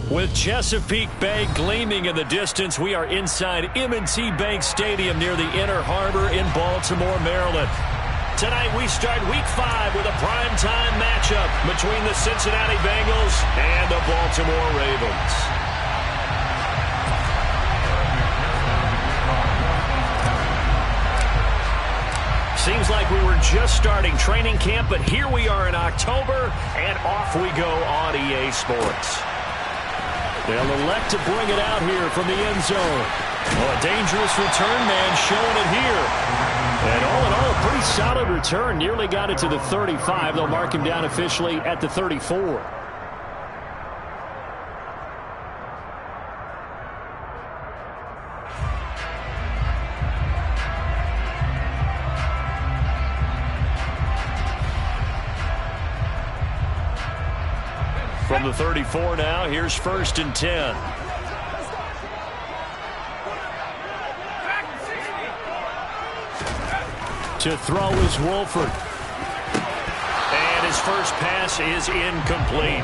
With Chesapeake Bay gleaming in the distance, we are inside M&T Bank Stadium near the Inner Harbor in Baltimore, Maryland. Tonight we start Week 5 with a primetime matchup between the Cincinnati Bengals and the Baltimore Ravens. Seems like we were just starting training camp, but here we are in October, and off we go on EA Sports. They'll elect to bring it out here from the end zone. Well, a dangerous return man showing it here. And all in all, a pretty solid return. Nearly got it to the 35. They'll mark him down officially at the 34. From the 34 now, here's 1st and 10. To throw is Wolford. And his first pass is incomplete.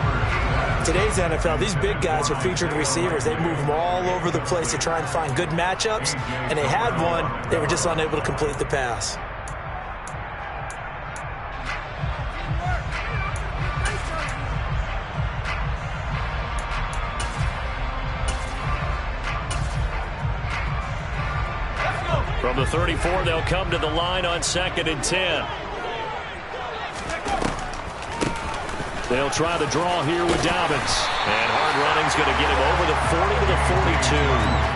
Today's NFL, these big guys are featured receivers. They move them all over the place to try and find good matchups, and they had one. They were just unable to complete the pass. From the 34, they'll come to the line on 2nd and 10. They'll try the draw here with Dobbins. And hard running's going to get him over the 40 to the 42.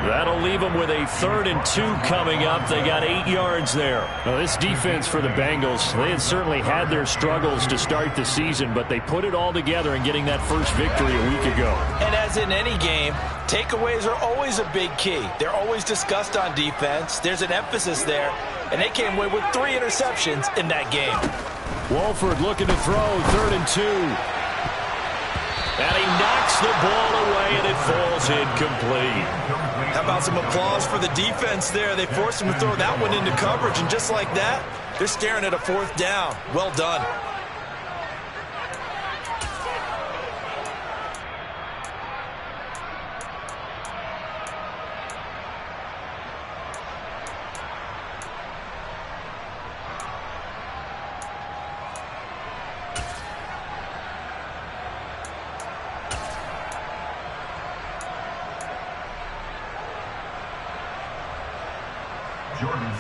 That'll leave them with a 3rd and 2 coming up. They got 8 yards there. Now, this defense for the Bengals, they had certainly had their struggles to start the season, but they put it all together in getting that first victory a week ago. And as in any game, takeaways are always a big key. They're always discussed on defense. There's an emphasis there, and they came away with 3 interceptions in that game. Wolford looking to throw, 3rd and 2. And he knocks the ball away, and it falls incomplete. How about some applause for the defense there? They forced him to throw that one into coverage, and just like that, they're staring at a 4th down. Well done.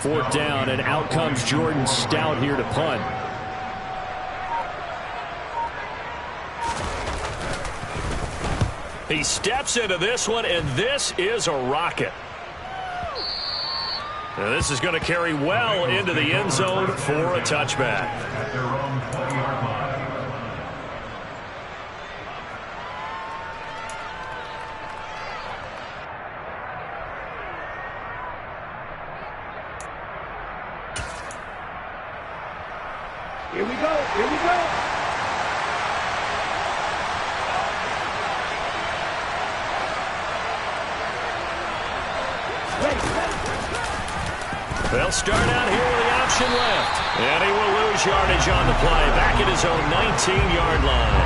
Fourth down, and out comes Jordan Stout here to punt. He steps into this one, and this is a rocket. Now this is going to carry well into the end zone for a touchback. Here we go. Here we go. They'll start out here with the option left. And he will lose yardage on the play. Back at his own 19-yard line.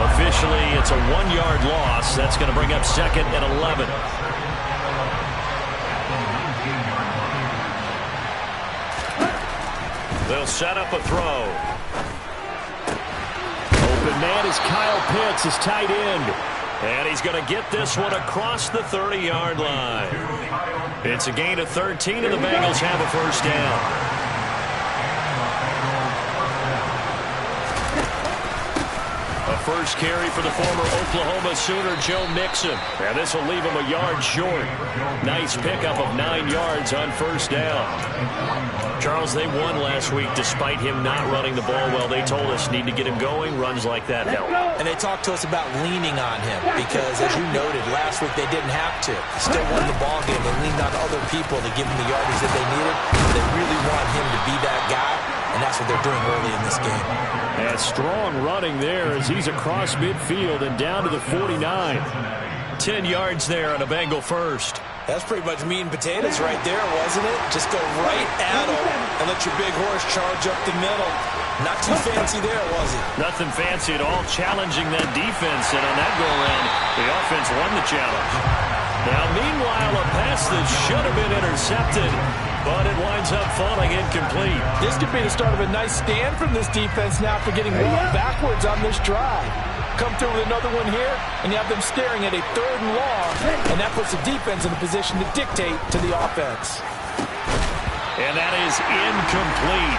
Officially, it's a 1-yard loss. That's going to bring up 2nd and 11. They'll set up a throw. Open man is Kyle Pitts, his tight end. And he's going to get this one across the 30-yard line. It's a gain of 13, and the Bengals have a first down. First carry for the former Oklahoma Sooner, Joe Mixon. And this will leave him a yard short. Nice pickup of 9 yards on first down. Charles, they won last week despite him not running the ball well. They told us need to get him going. Runs like that help. And they talked to us about leaning on him because, as you noted, last week they didn't have to. They still won the ball game. They leaned on other people to give him the yardage that they needed. They really want him to be that guy, and that's what they're doing early in this game. And strong running there as he's across midfield and down to the 49. 10 yards there on a Bengal first. That's pretty much meat and potatoes right there, wasn't it? Just go right at them and let your big horse charge up the middle. Not too fancy there, was it? Nothing fancy at all, challenging that defense, and on that go-around, the offense won the challenge. Now, meanwhile, a pass that should have been intercepted, but it winds up falling incomplete. This could be the start of a nice stand from this defense now for getting well backwards on this drive. Come through with another one here, and you have them staring at a 3rd and long, and that puts the defense in a position to dictate to the offense. And that is incomplete.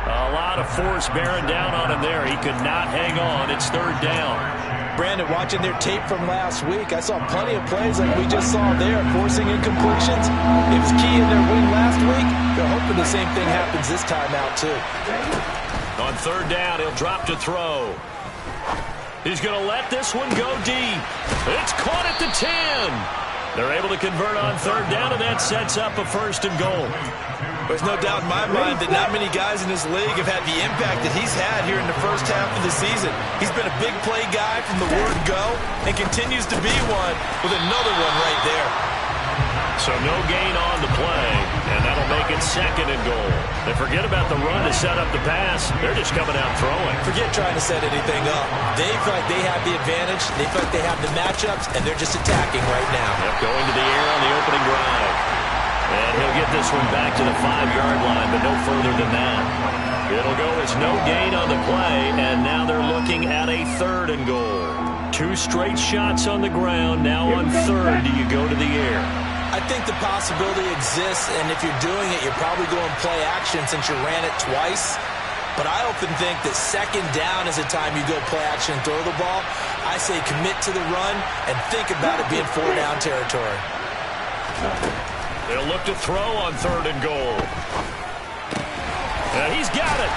A lot of force bearing down on him there. He could not hang on. It's 3rd down. Brandon, watching their tape from last week, I saw plenty of plays like we just saw there, forcing incompletions. It was key in their win last week. They're hoping the same thing happens this time out, too. On 3rd down, he'll drop to throw. He's going to let this one go deep. It's caught at the 10. They're able to convert on 3rd down, and that sets up a 1st and goal. There's no doubt in my mind that not many guys in this league have had the impact that he's had here in the first half of the season. He's been a big play guy from the word go and continues to be one with another one right there. So no gain on the play, and that'll make it 2nd and goal. They forget about the run to set up the pass. They're just coming out throwing. Forget trying to set anything up. They feel like they have the advantage. They feel like they have the matchups, and they're just attacking right now. Yep, going to the air on the opening drive. And he'll get this one back to the 5-yard line, but no further than that. It'll go as no gain on the play, and now they're looking at a 3rd and goal. 2 straight shots on the ground. Now on 3rd, do you go to the air? I think the possibility exists, and if you're doing it, you're probably going play action since you ran it twice. But I often think that 2nd down is the time you go play action and throw the ball. I say commit to the run and think about it being 4-down territory. They'll look to throw on 3rd and goal. And he's got it.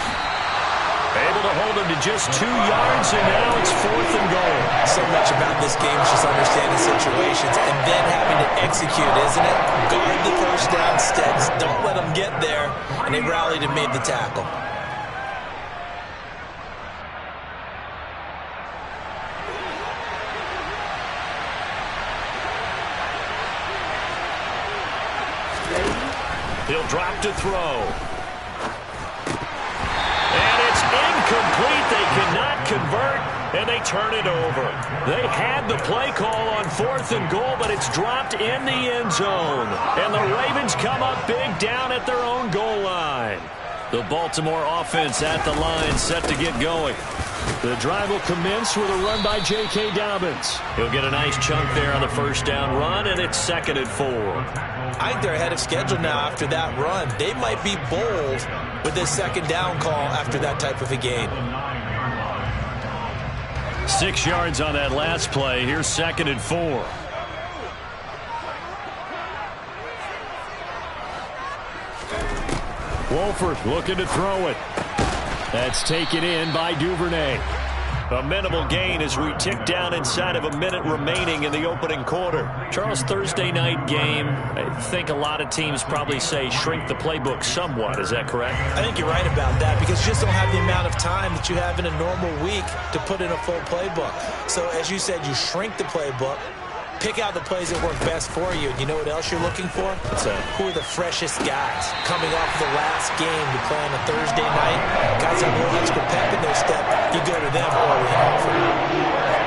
Able to hold him to just 2 yards, and now it's 4th and goal. So much about this game is just understanding situations and then having to execute, isn't it? Guard the 1st down steps. Don't let them get there. And they rallied and made the tackle. He'll drop to throw. And it's incomplete. They cannot convert, and they turn it over. They had the play call on 4th and goal, but it's dropped in the end zone. And the Ravens come up big down at their own goal line. The Baltimore offense at the line, set to get going. The drive will commence with a run by J.K. Dobbins. He'll get a nice chunk there on the 1st down run, and it's 2nd and 4. I think they're ahead of schedule now after that run. They might be bold with this 2nd down call after that type of a game. 6 yards on that last play. Here's 2nd and 4. Wolford looking to throw it. That's taken in by Duvernay. A minimal gain as we tick down inside of a minute remaining in the opening quarter. Charles, Thursday night game, I think a lot of teams probably say shrink the playbook somewhat. Is that correct? I think you're right about that because you just don't have the amount of time that you have in a normal week to put in a full playbook. So as you said, you shrink the playbook. Pick out the plays that work best for you. And you know what else you're looking for? Who are the freshest guys coming off the last game to play on a Thursday night? Guys have a little extra pep in their step. You go to them early and often.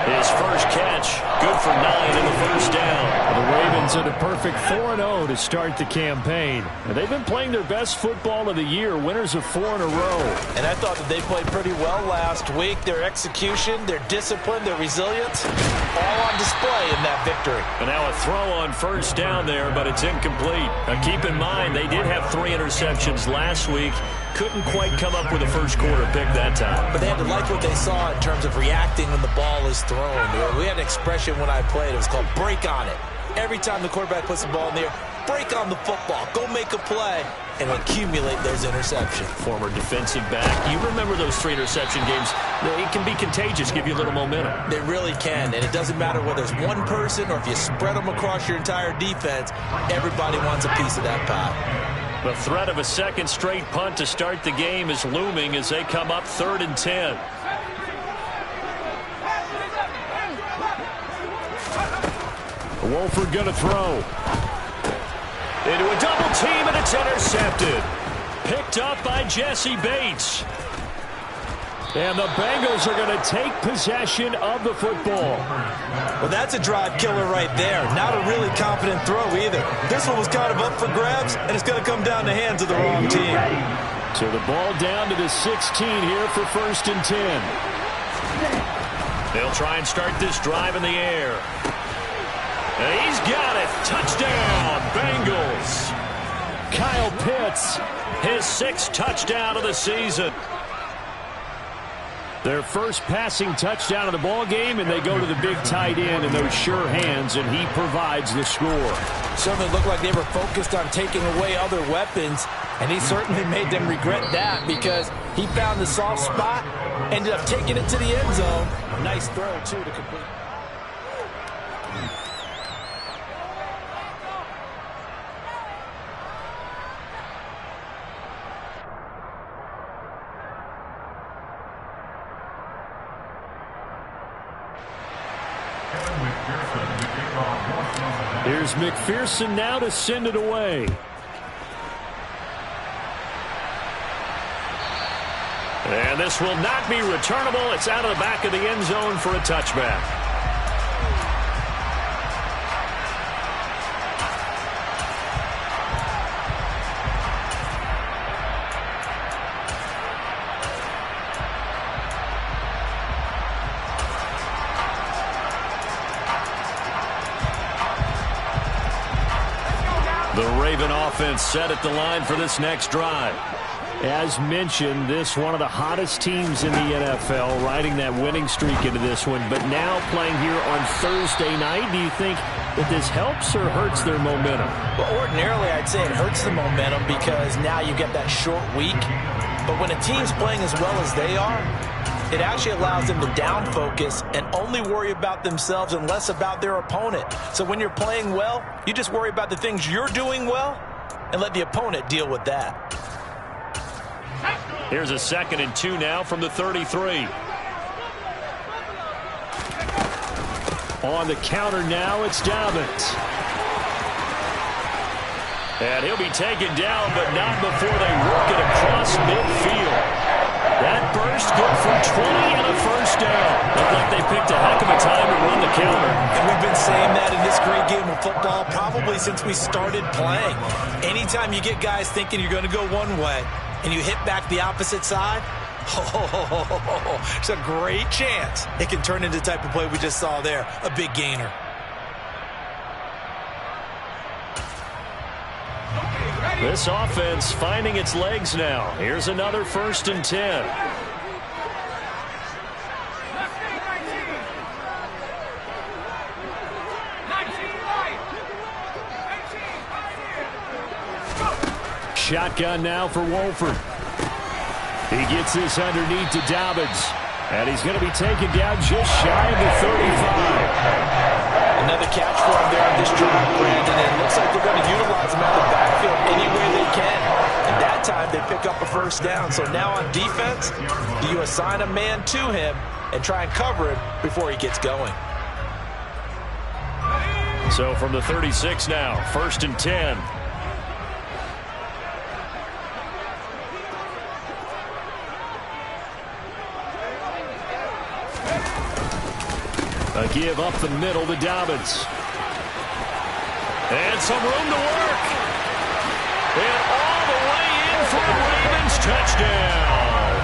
His first catch, good for 9 in the 1st down. The Ravens are the perfect 4-0 to start the campaign. And they've been playing their best football of the year, winners of 4 in a row. And I thought that they played pretty well last week. Their execution, their discipline, their resilience, all on display in that victory. And now a throw on 1st down there, but it's incomplete. Now keep in mind, they did have 3 interceptions last week. Couldn't quite come up with a first quarter pick that time. But they had to like what they saw in terms of reacting when the ball is thrown. We had an expression when I played. It was called break on it. Every time the quarterback puts the ball in the air, break on the football. Go make a play and accumulate those interceptions. Former defensive back. You remember those 3 interception games. It can be contagious, give you a little momentum. They really can, and it doesn't matter whether it's one person or if you spread them across your entire defense. Everybody wants a piece of that pie. The threat of a second straight punt to start the game is looming as they come up 3rd and 10. Wolford going to throw. Into a double team, and it's intercepted. Picked up by Jesse Bates. And the Bengals are going to take possession of the football. Well, that's a drive killer right there. Not a really confident throw either. This one was kind of up for grabs, and it's going to come down the hands of the wrong team. So the ball down to the 16 here for 1st and 10. They'll try and start this drive in the air. And he's got it. Touchdown, Bengals. Kyle Pitts, his 6th touchdown of the season. Their first passing touchdown of the ball game, and they go to the big tight end in those sure hands, and he provides the score. Certainly looked like they were focused on taking away other weapons, and he certainly made them regret that because he found the soft spot, ended up taking it to the end zone. Nice throw, too, to complete. Here's McPherson now to send it away. And this will not be returnable. It's out of the back of the end zone for a touchback. The Raven offense set at the line for this next drive. As mentioned, this one of the hottest teams in the NFL, riding that winning streak into this one, but now playing here on Thursday night. Do you think that this helps or hurts their momentum? Well, ordinarily, I'd say it hurts the momentum because now you get that short week. But when a team's playing as well as they are, it actually allows them to down focus and only worry about themselves and less about their opponent. So when you're playing well, you just worry about the things you're doing well and let the opponent deal with that. Here's a 2nd and 2 now from the 33. On the counter now, it's Dobbins. And he'll be taken down, but not before they work it across midfield. That burst good for 20 and a first down. Looked like they picked a heck of a time to run the counter. And we've been saying that in this great game of football probably since we started playing. Anytime you get guys thinking you're going to go one way and you hit back the opposite side, it's a great chance it can turn into the type of play we just saw there, a big gainer. This offense finding its legs now. Here's another 1st and 10. Shotgun now for Wolford. He gets this underneath to Dobbins. And he's going to be taken down just shy of the 35. Another catch for him there on this drive, Brandon. And it looks like they're going to utilize him out of the backfield any way they can. And that time they pick up a first down. So now on defense, do you assign a man to him and try and cover him before he gets going? So from the 36 now, 1st and 10. A give up the middle to Dobbins. And some room to work. And all the way in for a Ravens touchdown.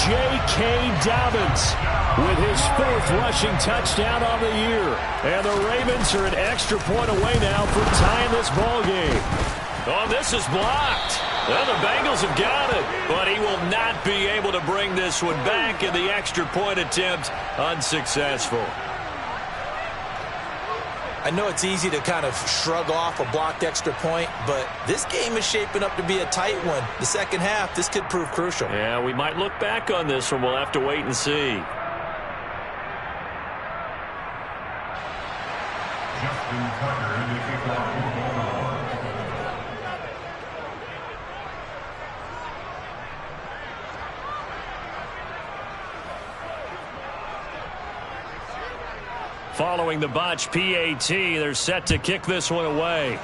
J.K. Dobbins with his 4th rushing touchdown on the year. And the Ravens are an extra point away now from tying this ball game. Oh, this is blocked. Well, the Bengals have got it, but he will not be able to bring this one back, and the extra point attempt unsuccessful. I know it's easy to kind of shrug off a blocked extra point, but this game is shaping up to be a tight one. The second half, this could prove crucial. Yeah, we might look back on this one. We'll have to wait and see. Following the botch PAT, they're set to kick this one away.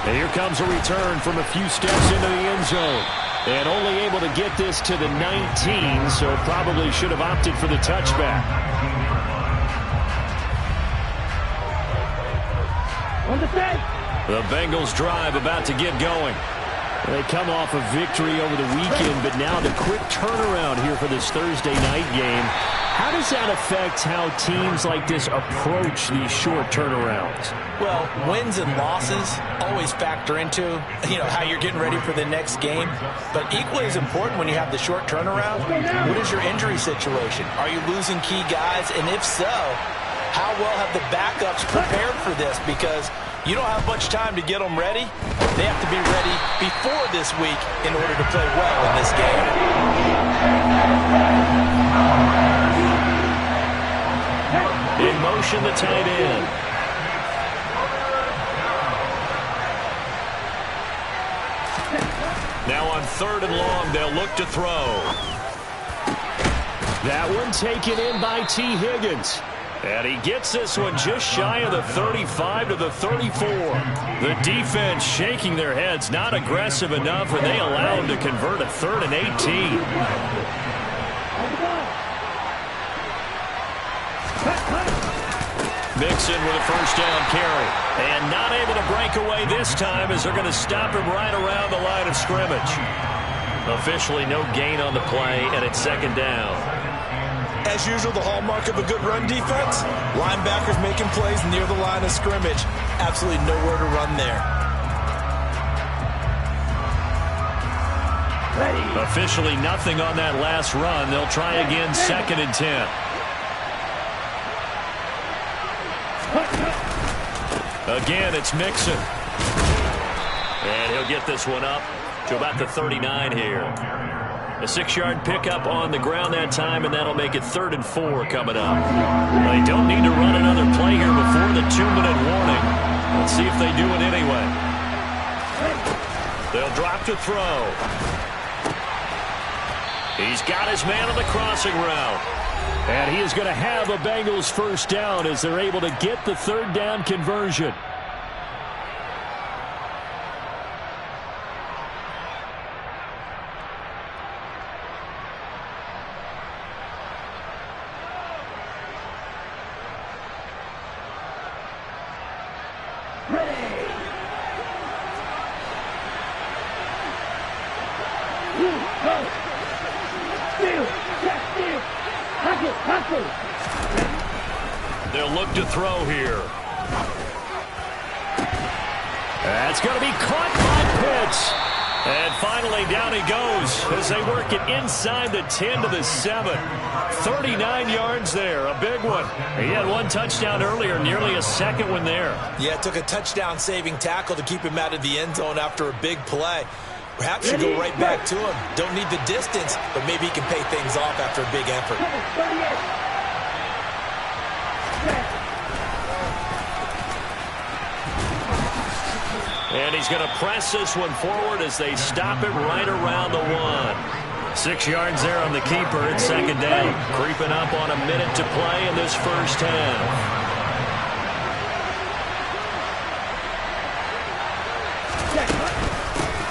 And here comes a return from a few steps into the end zone. And only able to get this to the 19, so probably should have opted for the touchback. The Bengals drive about to get going. They come off a victory over the weekend, but now the quick turnaround here for this Thursday night game. How does that affect how teams like this approach these short turnarounds? Well, wins and losses always factor into, how you're getting ready for the next game. But equally as important when you have the short turnaround, what is your injury situation? Are you losing key guys? And if so, how well have the backups prepared for this? Because you don't have much time to get them ready. They have to be ready before this week in order to play well in this game. In motion, the tight end. Now on 3rd and long, they'll look to throw. That one taken in by T. Higgins. And he gets this one just shy of the 35 to the 34. The defense shaking their heads, not aggressive enough, and they allow him to convert a 3rd and 18. Mixon with a first down carry. And not able to break away this time as they're going to stop him right around the line of scrimmage. Officially no gain on the play, and it's 2nd down. As usual, the hallmark of a good run defense, linebackers making plays near the line of scrimmage. Absolutely nowhere to run there. Officially nothing on that last run. They'll try again, 2nd and 10. Again, it's Mixon. And he'll get this one up to about the 39 here. A 6-yard pickup on the ground that time, and that'll make it 3rd and 4 coming up. They don't need to run another play here before the 2-minute warning. Let's see if they do it anyway. They'll drop to throw. He's got his man on the crossing route. And he is going to have a Bengals first down as they're able to get the 3rd down conversion. They'll look to throw here. That's going to be caught by Pitts. And finally, down he goes as they work it inside the 10 to the 7. 39 yards there, a big one. He had one touchdown earlier, nearly a second one there. Yeah, it took a touchdown-saving tackle to keep him out of the end zone after a big play. Perhaps should go right back to him. Don't need the distance, but maybe he can pay things off after a big effort. And he's going to press this one forward as they stop it right around the 1. 6 yards there on the keeper. It's 2nd down. Creeping up on a minute to play in this first half.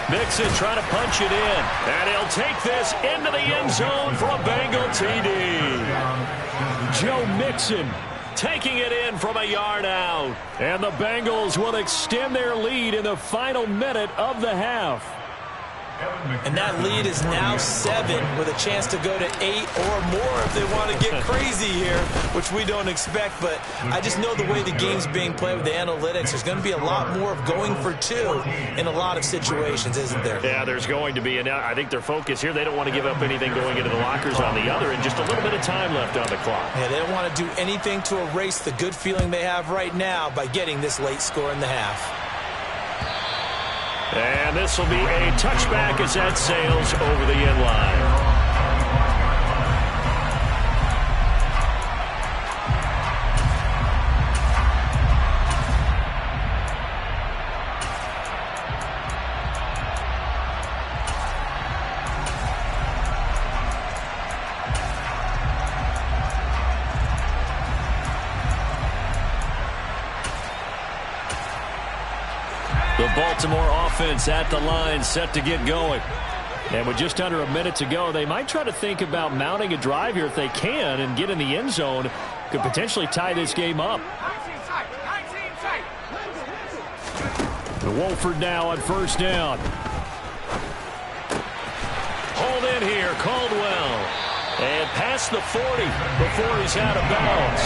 Mixon trying to punch it in. And he'll take this into the end zone for a Bengal TD. Joe Mixon taking it in from a yard out. And the Bengals will extend their lead in the final minute of the half. And that lead is now 7 with a chance to go to 8 or more if they want to get crazy here, which we don't expect. But I just know the way the game's being played with the analytics, there's going to be a lot more of going for 2 in a lot of situations, isn't there? Yeah, there's going to be. And I think their focus here, they don't want to give up anything going into the lockers on the other, and just a little bit of time left on the clock. Yeah, they don't want to do anything to erase the good feeling they have right now by getting this late score in the half. And this will be a touchback as that sails over the end line. The Baltimore offense at the line, set to get going. And with just under a minute to go, they might try to think about mounting a drive here if they can and get in the end zone. Could potentially tie this game up. The Wolford now on first down. Hold in here, Caldwell. And past the 40 before he's out of bounds.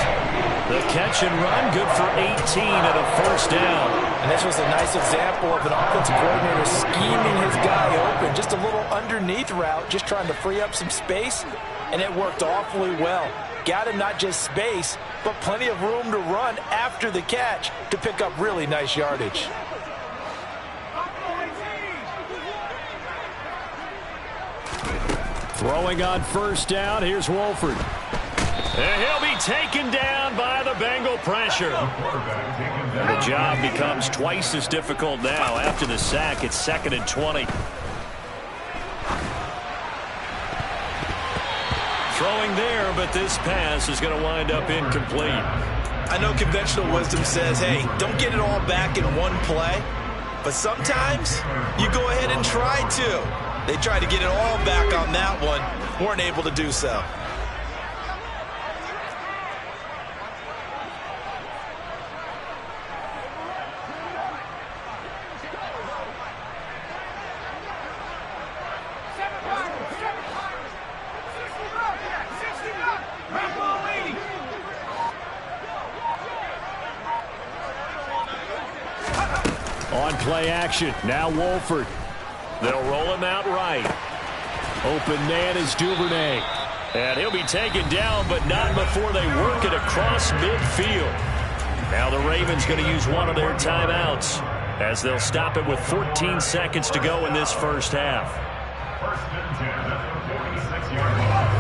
The catch and run, good for 18 and a first down. And this was a nice example of an offensive coordinator scheming his guy open. Just a little underneath route, just trying to free up some space, and it worked awfully well. Got him not just space, but plenty of room to run after the catch to pick up really nice yardage. Throwing on first down, here's Wolford. And he'll be taken down by the Bengal pressure. The job becomes twice as difficult now. After the sack, it's 2nd and 20. Throwing there, but this pass is going to wind up incomplete. I know conventional wisdom says, hey, don't get it all back in one play. But sometimes you go ahead and try to. They tried to get it all back on that one. Weren't able to do so. On play action, now Wolford. They'll roll him out right. Open man is Duvernay. And he'll be taken down, but not before they work it across midfield. Now the Ravens going to use one of their timeouts as they'll stop it with 14 seconds to go in this first half. First and 10 at the 46-yard line.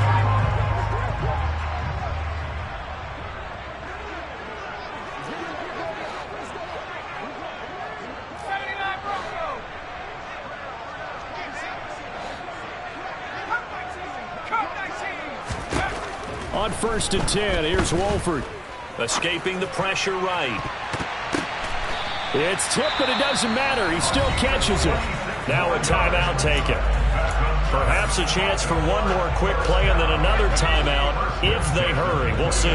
On first and 10, here's Wolford. Escaping the pressure right. It's tipped, but it doesn't matter. He still catches it. Now a timeout taken. Perhaps a chance for one more quick play and then another timeout if they hurry. We'll see.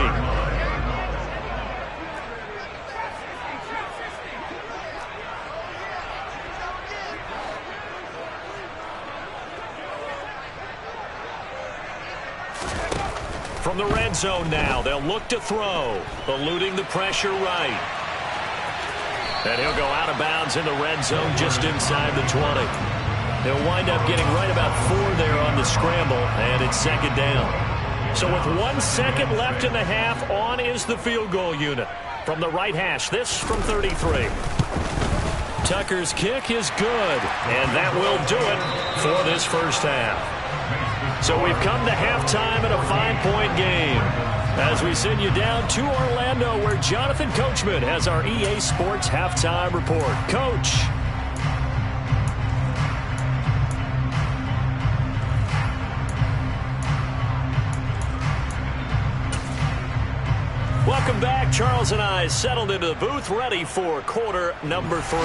From the red zone now, they'll look to throw, eluding the pressure right. And he'll go out of bounds in the red zone just inside the 20. He'll wind up getting right about 4 there on the scramble, and it's 2nd down. So with 1 second left in the half, on is the field goal unit. From the right hash, this from 33. Tucker's kick is good, and that will do it for this first half. So we've come to halftime in a 5-point game as we send you down to Orlando where Jonathan Coachman has our EA Sports halftime report. Coach. Welcome back. Charles and I settled into the booth ready for quarter number 3.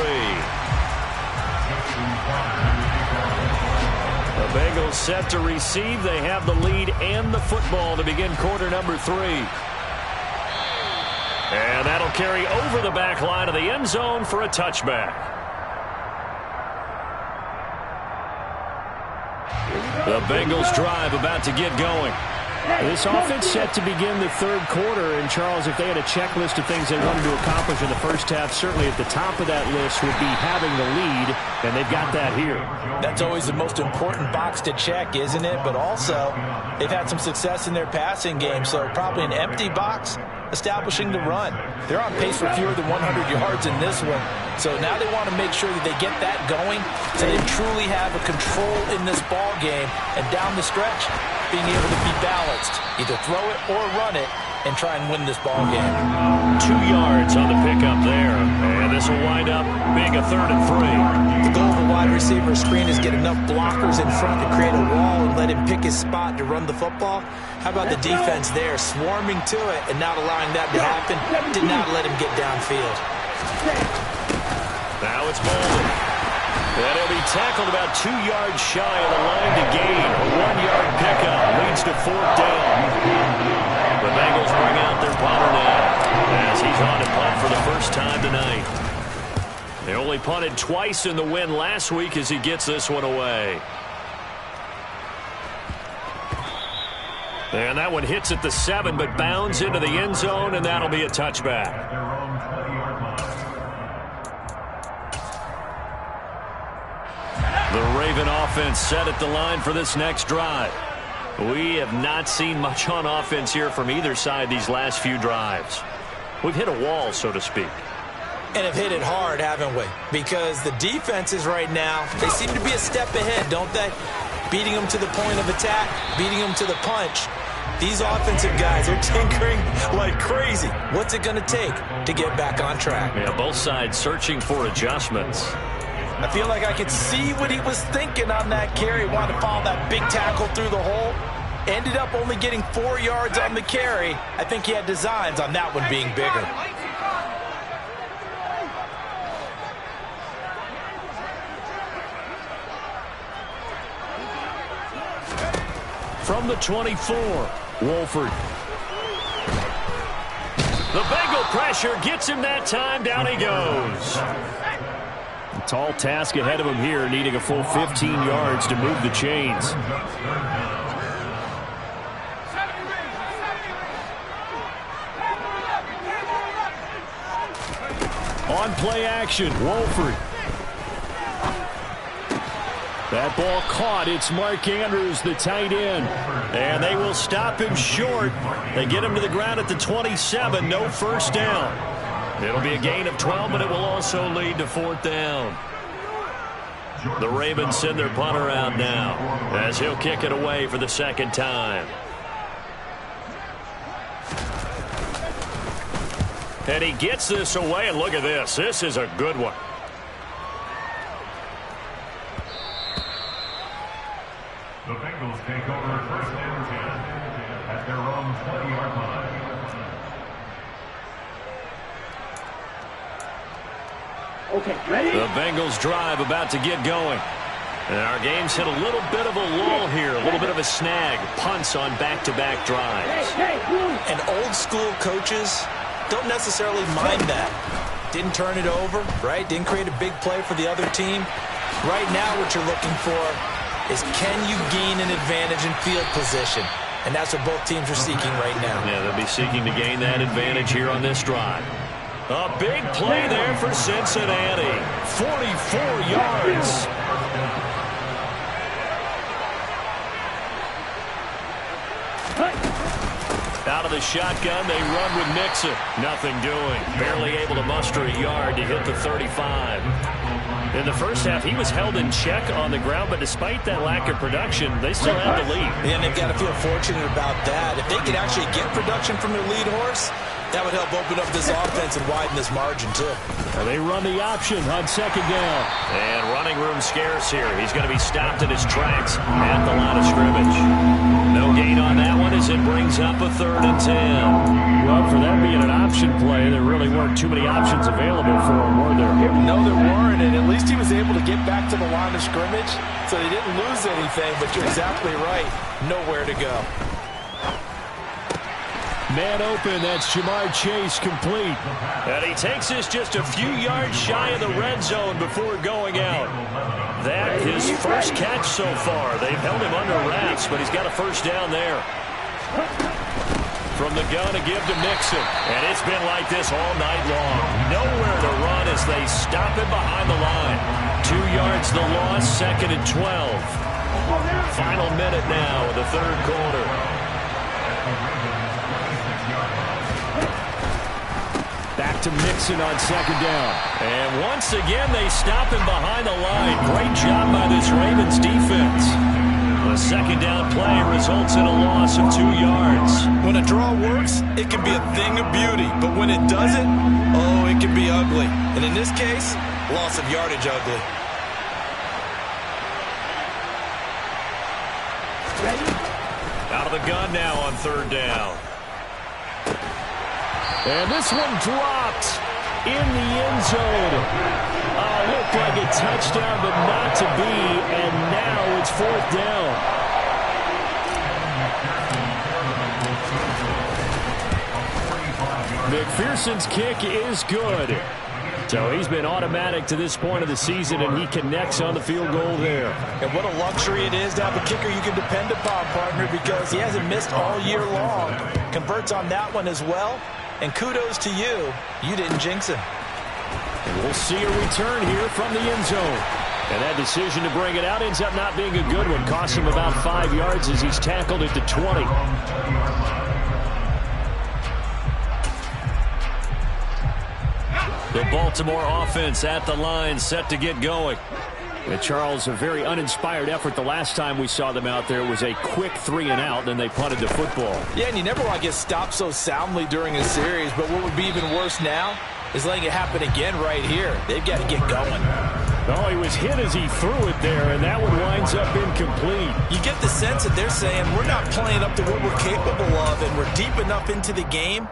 The Bengals set to receive. They have the lead and the football to begin quarter number 3. And that'll carry over the back line of the end zone for a touchback. The Bengals drive about to get going. This offense set to begin the third quarter. And, Charles, if they had a checklist of things they wanted to accomplish in the first half, certainly at the top of that list would be having the lead, and they've got that here. That's always the most important box to check, isn't it? But also, they've had some success in their passing game, so probably an empty box establishing the run. They're on pace for fewer than 100 yards in this one, so now they want to make sure that they get that going so they truly have a control in this ball game, and down the stretch, being able to be balanced, either throw it or run it, and try and win this ball game. 2 yards on the pickup there, and this will wind up being a 3rd and 3. The goal of a wide receiver screen is get enough blockers in front to create a wall and let him pick his spot to run the football. How about the defense there, swarming to it and not allowing that to happen? Did not let him get downfield. Now it's Bolden. And he'll be tackled about 2 yards shy of the line to gain. A 1-yard pickup leads to 4th down. The Bengals bring out their punter now as he's on to punt for the first time tonight. They only punted twice in the win last week as he gets this one away. And that one hits at the 7, but bounds into the end zone, and that'll be a touchback. The Raven offense set at the line for this next drive. We have not seen much on offense here from either side these last few drives. We've hit a wall, so to speak. And have hit it hard, haven't we? Because the defenses right now, they seem to be a step ahead, don't they? Beating them to the point of attack, beating them to the punch. These offensive guys are tinkering like crazy. What's it going to take to get back on track? Yeah, both sides searching for adjustments. I feel like I could see what he was thinking on that carry. Wanted to follow that big tackle through the hole. Ended up only getting 4 yards on the carry. I think he had designs on that one being bigger. From the 24, Wolford. The Bengal pressure gets him that time. Down he goes. A tall task ahead of him here, needing a full 15 yards to move the chains. On play action, Wolford. That ball caught. It's Mark Andrews, the tight end. And they will stop him short. They get him to the ground at the 27. No first down. It'll be a gain of 12, but it will also lead to 4th down. The Ravens send their punter out now as he'll kick it away for the 2nd time. And he gets this away, and look at this. This is a good one. The Bengals take over 1st and 10 at their own 20-yard line. Okay, ready? The Bengals drive about to get going. And our game's hit a little bit of a lull here, a little bit of a snag. Punts on back-to-back drives. And old school coaches don't necessarily mind that. Didn't turn it over, right? Didn't create a big play for the other team. Right now what you're looking for is can you gain an advantage in field position? And that's what both teams are seeking right now. Yeah, they'll be seeking to gain that advantage here on this drive. A big play there for Cincinnati. 44 yards. Out of the shotgun, they run with Nixon. Nothing doing. Barely able to muster a yard to hit the 35. In the first half, he was held in check on the ground, but despite that lack of production, they still have the lead. And they've got to feel fortunate about that. If they could actually get production from their lead horse, that would help open up this offense and widen this margin, too. And they run the option on 2nd down. And running room scarce here. He's going to be stopped in his tracks at the line of scrimmage. No gain on that one as it brings up a 3rd and 10. Well, for that being an option play, there really weren't too many options available for him, were there? No, there weren't, and at least he was able to get back to the line of scrimmage, so he didn't lose anything, but you're exactly right. Nowhere to go. Man open, that's Jamar Chase complete. And he takes this just a few yards shy of the red zone before going out. That his first catch so far. They've held him under wraps, but he's got a first down there. From the gun to give to Mixon. And it's been like this all night long. Nowhere to run as they stop him behind the line. 2 yards the loss, 2nd and 12. Final minute now of the 3rd quarter. Back to Mixon on 2nd down. And once again, they stop him behind the line. Great job by this Ravens defense. The 2nd down play results in a loss of 2 yards. When a draw works, it can be a thing of beauty. But when it doesn't, oh, it can be ugly. And in this case, loss of yardage ugly. Out of the gun now on 3rd down. And this one dropped. in the end zone. Looked like a touchdown, but not to be, and now it's 4th down. McPherson's kick is good. So he's been automatic to this point of the season, and he connects on the field goal there. And what a luxury it is to have a kicker you can depend upon, partner, because he hasn't missed all year long. Converts on that one as well, and kudos to you. You didn't jinx him. And we'll see a return here from the end zone. And that decision to bring it out ends up not being a good one. Costs him about 5 yards as he's tackled at the 20. The Baltimore offense at the line, set to get going. And Charles, a very uninspired effort the last time we saw them out there. It was a quick 3-and-out, and they punted the football. Yeah, and you never want to get stopped so soundly during a series, but what would be even worse now is letting it happen again right here. They've got to get going. Oh, he was hit as he threw it there, and that one winds up incomplete. You get the sense that they're saying we're not playing up to what we're capable of, and we're deep enough into the game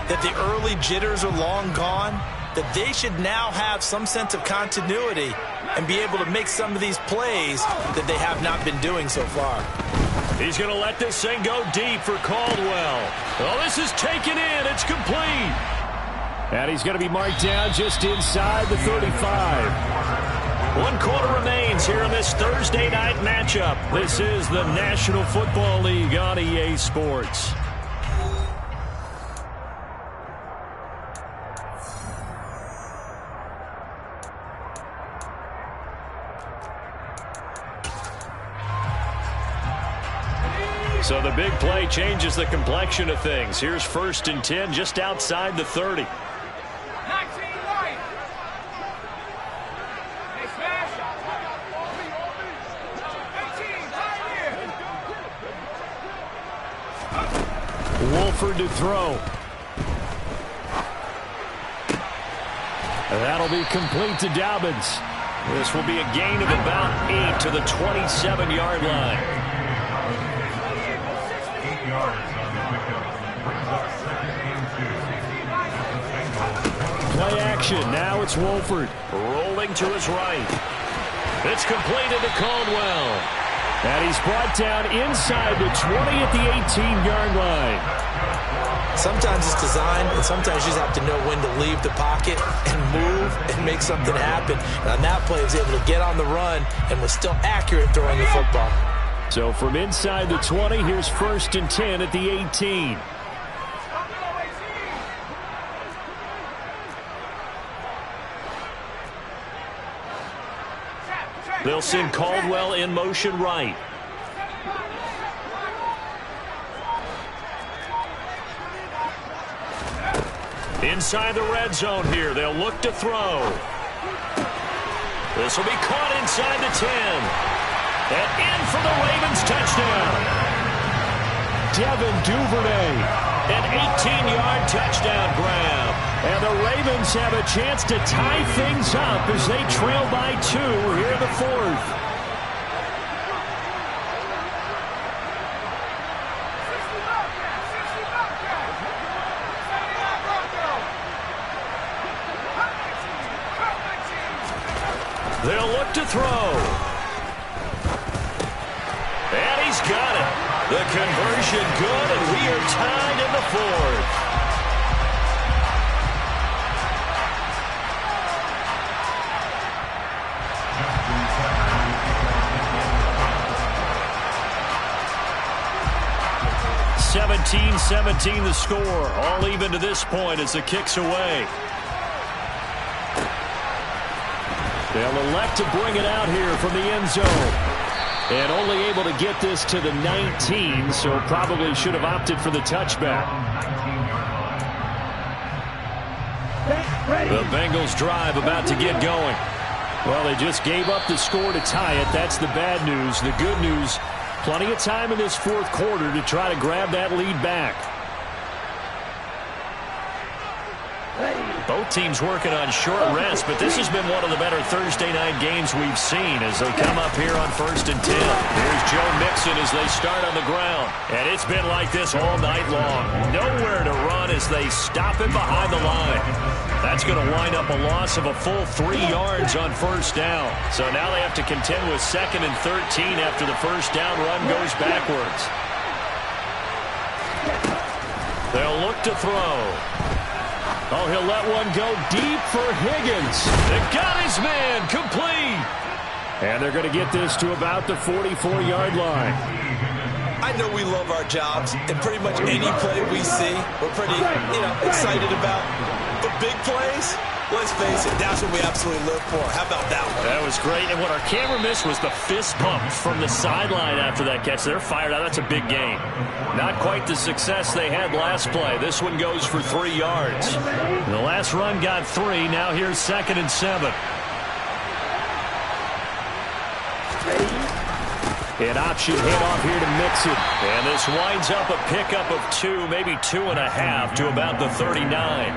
that the early jitters are long gone, that they should now have some sense of continuity and be able to make some of these plays that they have not been doing so far. He's going to let this thing go deep for Caldwell. Oh, this is taken in. It's complete. And he's going to be marked down just inside the 35. 1 quarter remains here in this Thursday night matchup. This is the National Football League on EA Sports. So the big play changes the complexion of things. Here's 1st and 10 just outside the 30. Wolford to throw. That'll be complete to Dobbins. This will be a gain of about 8 to the 27-yard line. Play action. Now it's Wolford. Rolling to his right. It's completed to Caldwell. And he's brought down inside the 20 at the 18-yard line. Sometimes it's designed, and sometimes you just have to know when to leave the pocket and move and make something happen. And on that play, he was able to get on the run and was still accurate throwing the football. So from inside the 20, here's 1st and 10 at the 18. They'll send Caldwell in motion right. Inside the red zone here. They'll look to throw. This will be caught inside the 10. And in for the Ravens touchdown. Devin Duvernay, an 18-yard touchdown grab. And the Ravens have a chance to tie things up as they trail by 2 here in the 4th. They'll look to throw. And he's got it. The conversion good, and we are tied in the 4th. (17-17) the score. All even to this point as the kick's away. They'll elect to bring it out here from the end zone. And only able to get this to the 19, so probably should have opted for the touchback. The Bengals drive about to get going. Well, they just gave up the score to tie it. That's the bad news. The good news, plenty of time in this 4th quarter to try to grab that lead back. Both teams working on short rest, but this has been one of the better Thursday night games we've seen as they come up here on 1st and 10. Here's Joe Mixon as they start on the ground. And it's been like this all night long. Nowhere to run as they stop him behind the line. That's going to wind up a loss of a full 3 yards on 1st down. So now they have to contend with 2nd and 13 after the 1st down run goes backwards. They'll look to throw. Oh, he'll let one go deep for Higgins. They got his man complete. And they're going to get this to about the 44-yard line. I know we love our jobs, and pretty much any play we see, we're pretty, excited about. But big plays, let's face it, that's what we absolutely live for. How about that one? That was great, and what our camera missed was the fist pump from the sideline after that catch. They're fired out. That's a big game. Not quite the success they had last play. This one goes for 3 yards. The last run got 3. Now here's 2nd and 7. An option handoff here to Mixon. And this winds up a pickup of 2, maybe 2.5 to about the 39.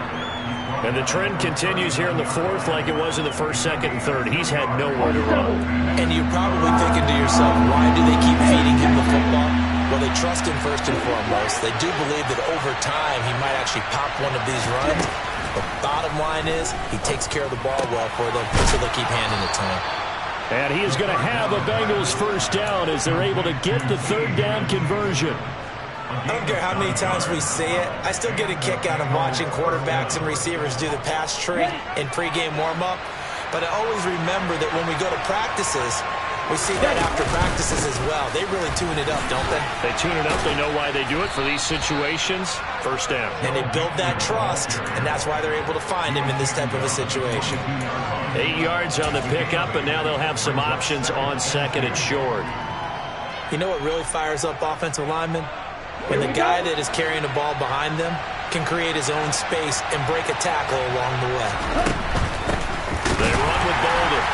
And the trend continues here in the 4th like it was in the 1st, 2nd, and 3rd. He's had nowhere to run. And you're probably thinking to yourself, why do they keep feeding him the football? Well, they trust him first and foremost. They do believe that over time he might actually pop one of these runs. The bottom line is he takes care of the ball well for them, so they'll keep handing it to him. And he is going to have a Bengals 1st down as they're able to get the 3rd down conversion. I don't care how many times we see it. I still get a kick out of watching quarterbacks and receivers do the pass tree in pregame warm-up. But I always remember that when we go to practices, we see that after practices as well. They really tune it up, don't they? They tune it up. They know why they do it for these situations. 1st down. And they build that trust, and that's why they're able to find him in this type of a situation. 8 yards on the pickup, and now they'll have some options on 2nd and short. You know what really fires up offensive linemen? When the guy that is carrying the ball behind them can create his own space and break a tackle along the way. They run with Boulder.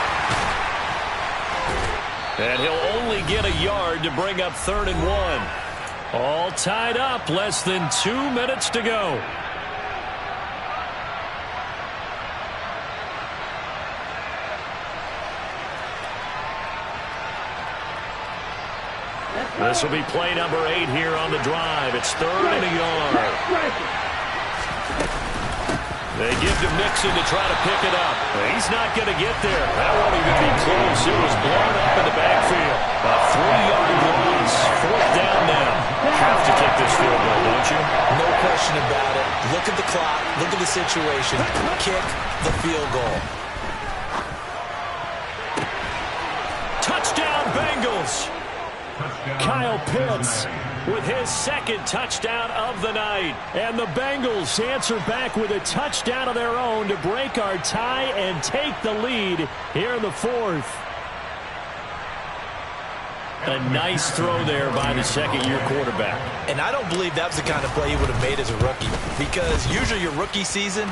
And he'll only get a yard to bring up 3rd and 1. All tied up, less than 2 minutes to go. This will be play number 8 here on the drive. It's 3rd and a yard. They give to Mixon to try to pick it up. He's not going to get there. That won't even be close. It was blown up in the backfield. A 3-yard loss. 4th down now. Have to kick this field goal, don't you? No question about it. Look at the clock. Look at the situation. Kick the field goal. Touchdown, Bengals. Kyle Pitts with his 2nd touchdown of the night. And the Bengals answer back with a touchdown of their own to break our tie and take the lead here in the 4th. A nice throw there by the 2nd-year quarterback. And I don't believe that was the kind of play he would have made as a rookie, because usually your rookie season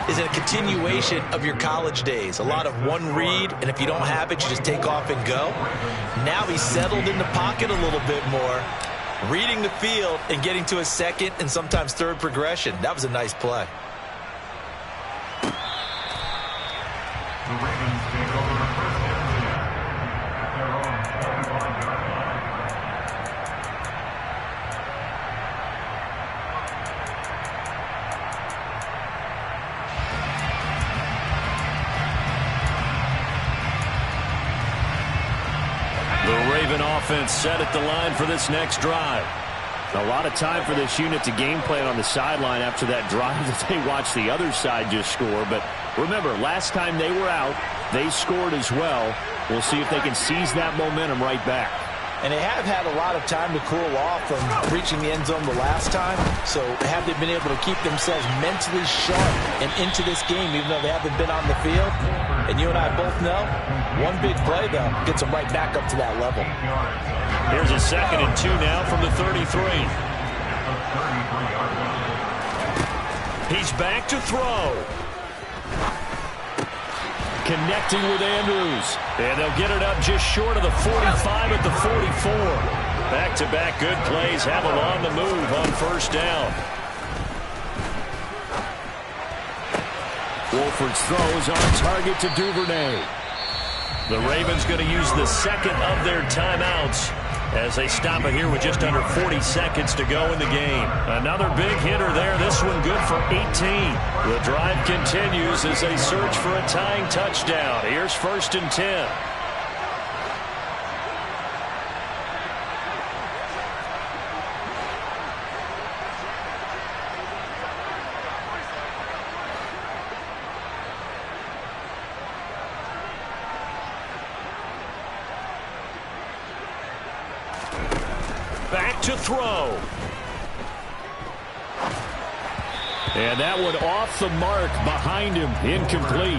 is a continuation of your college days. A lot of one read, and if you don't have it, you just take off and go. Now he's settled in the pocket a little bit more, reading the field and getting to a 2nd and sometimes 3rd progression. That was a nice play. The Ravens take over the 1st and 10 at their own 45-yard line. The Raven offense set at the line for this next drive. A lot of time for this unit to game plan on the sideline after that drive that they watched the other side just score. But remember, last time they were out, they scored as well. We'll see if they can seize that momentum right back. And they have had a lot of time to cool off from reaching the end zone the last time. So have they been able to keep themselves mentally sharp and into this game, even though they haven't been on the field? And you and I both know, one big play, though, gets them right back up to that level. Here's a 2nd and 2 now from the 33. He's back to throw. Connecting with Andrews. And they'll get it up just short of the 45 at the 44. Back-to-back good plays have them on the move on 1st down. Wolford's throw is on target to Duvernay. The Ravens going to use the second of their timeouts as they stop it here with just under 40 seconds to go in the game. Another big hitter there. This one good for 18. The drive continues as they search for a tying touchdown. Here's 1st and 10. Back to throw. And that one off the mark behind him. Incomplete.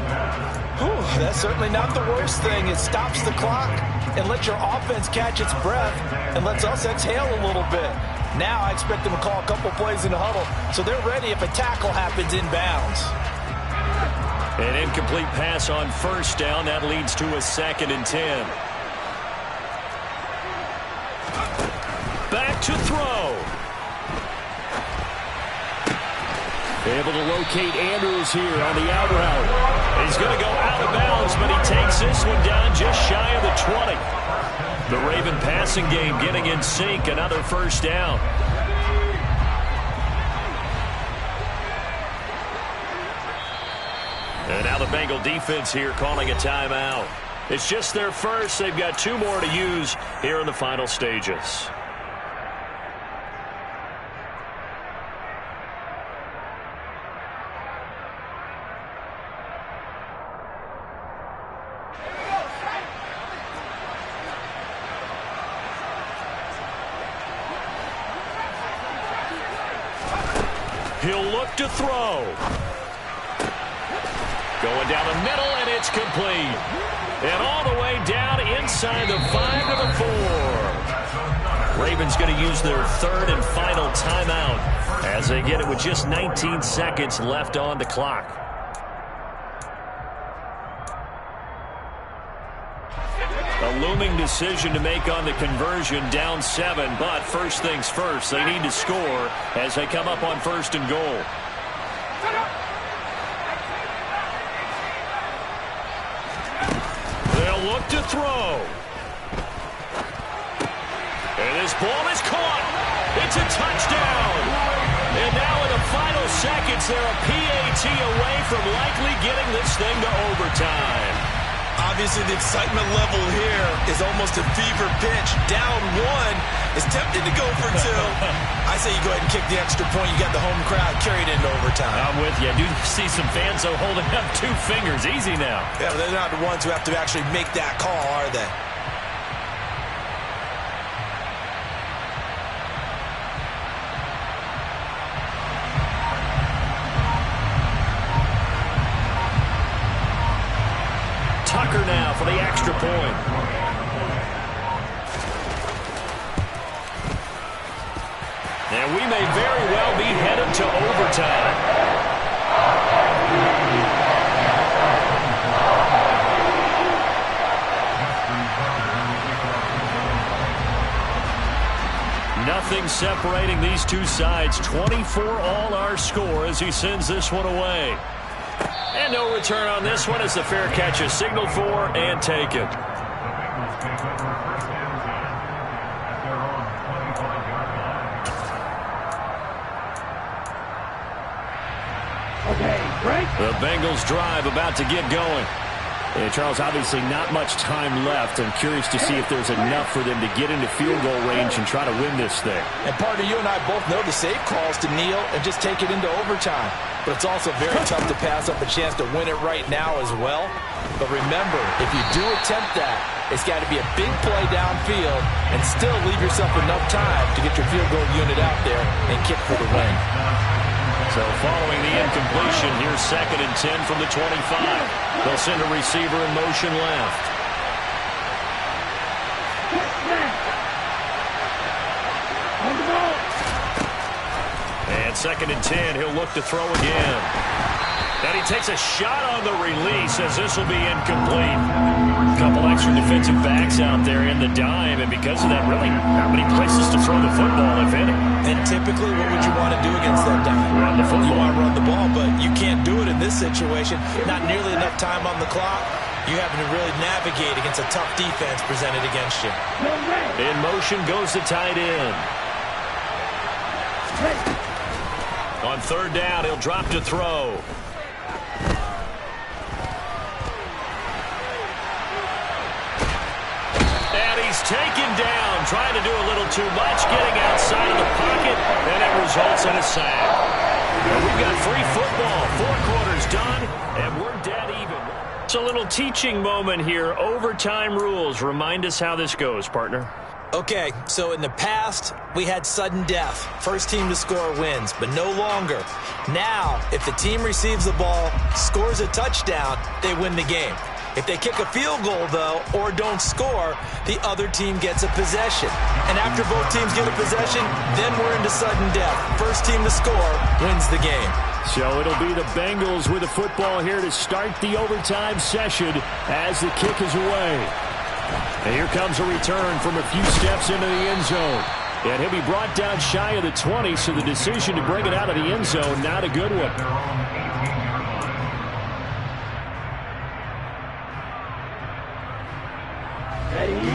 Whew, that's certainly not the worst thing. It stops the clock and lets your offense catch its breath and lets us exhale a little bit. Now I expect them to call a couple plays in the huddle so they're ready if a tackle happens inbounds. An incomplete pass on 1st down. That leads to a 2nd and 10. Back to throw. Able to locate Andrews here on the out route. He's going to go out of bounds, but he takes this one down just shy of the 20. The Raven passing game getting in sync. Another 1st down. And now the Bengal defense here calling a timeout. It's just their first. They've got 2 more to use here in the final stages. He'll look to throw. Going down the middle, and it's complete. And all the way down inside the 5 to the 4. Ravens going to use their 3rd and final timeout as they get it with just 19 seconds left on the clock. A looming decision to make on the conversion, down 7, but first things first, they need to score as they come up on 1st and goal. They'll look to throw. And this ball is caught. It's a touchdown. And now in the final seconds, they're a PAT away from likely getting this thing to overtime. Obviously, the excitement level here is almost a fever pitch. Down 1 is tempted to go for 2. I say you go ahead and kick the extra point. You got the home crowd carried into overtime. I'm with you. I do see some fans, though, holding up 2 fingers. Easy now. Yeah, but they're not the ones who have to actually make that call, are they? Tucker now for the extra point. And we may very well be headed to overtime. Nothing separating these 2 sides. 24 all our score as he sends this one away. And no return on this one as the fair catch is signaled for and taken. Okay, break. The Bengals drive about to get going. And Charles, obviously not much time left. I'm curious to see if there's enough for them to get into field goal range and try to win this thing. And partner, you and I both know the safe calls to kneel and just take it into overtime. But it's also very tough to pass up a chance to win it right now as well. But remember, if you do attempt that, it's got to be a big play downfield and still leave yourself enough time to get your field goal unit out there and kick for the win. So following the incompletion, here's 2nd and 10 from the 25. They'll send a receiver in motion left. On the ball. And 2nd and 10, he'll look to throw again. And he takes a shot on the release as this will be incomplete. Couple extra extra defensive backs out there in the dime, and because of that, really not many places to throw the football, if any. And typically, what would you want to do against that dime? Run the football. You want to run the ball, but you can't do it in this situation. Not nearly enough time on the clock. You having to really navigate against a tough defense presented against you. In motion goes the tight end. On third down, he'll drop to throw. And he's taken down, trying to do a little too much, getting outside of the pocket, and it results in a sack. And we've got free football, 4 quarters done, and we're dead even. It's a little teaching moment here. Overtime rules. Remind us how this goes, partner. Okay, so in the past, we had sudden death. First team to score wins, but no longer. Now, if the team receives the ball, scores a touchdown, they win the game. If they kick a field goal, though, or don't score, the other team gets a possession. And after both teams get a possession, then we're into sudden death. First team to score wins the game. So it'll be the Bengals with the football here to start the overtime session as the kick is away. And here comes a return from a few steps into the end zone. And he'll be brought down shy of the 20, so the decision to bring it out of the end zone, not a good one.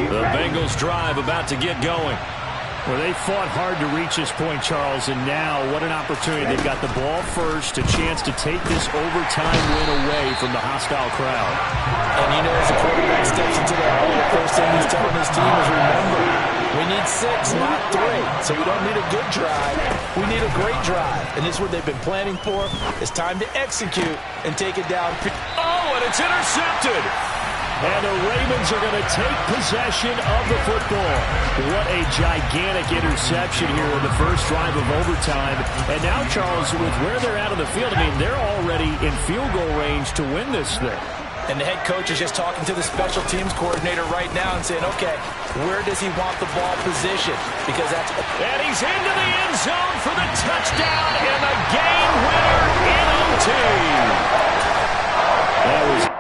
The Bengals drive about to get going. Well, they fought hard to reach this point, Charles, and now what an opportunity. They've got the ball first, a chance to take this overtime win away from the hostile crowd. And you know, as the quarterback steps into that hole, the first thing he's telling his team is, remember, we need 6, not 3. So we don't need a good drive. We need a great drive. And this is what they've been planning for. It's time to execute and take it down. Oh, and it's intercepted. And the Ravens are going to take possession of the football. What a gigantic interception here in the first drive of overtime. And now, Charles, with where they're at on the field, I mean, they're already in field goal range to win this thing. And the head coach is just talking to the special teams coordinator right now and saying, okay, where does he want the ball positioned? Because that's... And he's into the end zone for the touchdown and the game winner in OT. That was